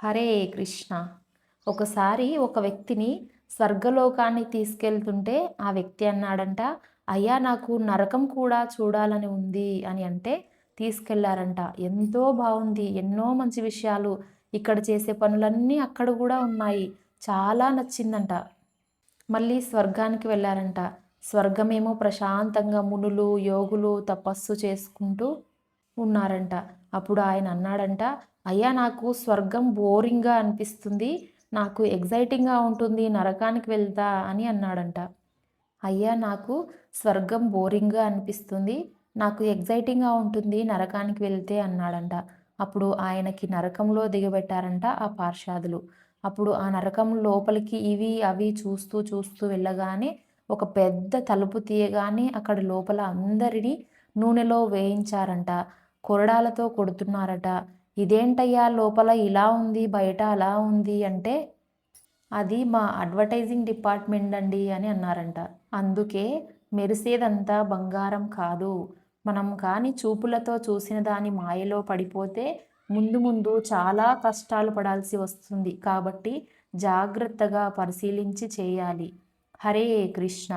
హరే కృష్ణ. ఒకసారి ఒక వ్యక్తిని స్వర్గలోకాన్ని తీసుకెళ్తుంటే ఆ వ్యక్తి అన్నాడంట, అయ్యా నాకు నరకం కూడా చూడాలని ఉంది అని అంటే తీసుకెళ్లారంట. ఎంతో బావుంది. ఎన్నో మంచి విషయాలు ఇక్కడ చేసే పనులన్నీ అక్కడ గూడా ఉన్నాయి. చాలా నచ్చిందంట. మళ్ళీ స్వర్గానికి వెళ్లారంట. స్వర్గమేమో ప్రశాంతంగా మునులు, యోగులు తపస్సు చేసుకుంటూ ఉన్నారంట. అప్పుడు ఆయన అన్నాడంట, అయ్యా నాకు స్వర్గం బోరింగ్‌గా అనిపిస్తుంది. నాకు ఎక్సైటింగ్‌గా ఉంటుంది. నరకానికి వెళ్తా అని అన్నాడంట. అయ్యా నాకు స్వర్గం బోరింగ్‌గా అనిపిస్తుంది. నాకు ఎక్సైటింగ్‌గా ఉంటుంది నరకానికి వెళ్తే అన్నాడంట. అప్పుడు ఆయనకి నరకంలో దిగబెట్టారంట ఆ పార్షాదులు. అప్పుడు ఆ నరకం లోపలికి ఇవి, అవి చూస్తూ, చూస్తూ వెళ్ళగానే ఒక పెద్ద తలుపు తీయగానే అక్కడ లోపల అందరిని నూనెలో వేయించారంట. కొరడాలతో కొడుతున్నారట. ఇదేంటయ్యా లోపల ఇలా ఉంది, బయట అలా ఉంది అంటే, అది మా అడ్వర్టైజింగ్ డిపార్ట్మెంట్ అండి అని అన్నారంట. అందుకే మెరిసేదంతా బంగారం కాదు. మనం కానీ చూపులతో చూసిన దాని మాయలో పడిపోతే ముందు ముందు చాలా కష్టాలు పడాల్సి వస్తుంది. కాబట్టి జాగ్రత్తగా పరిశీలించి చేయాలి. హరే కృష్ణ.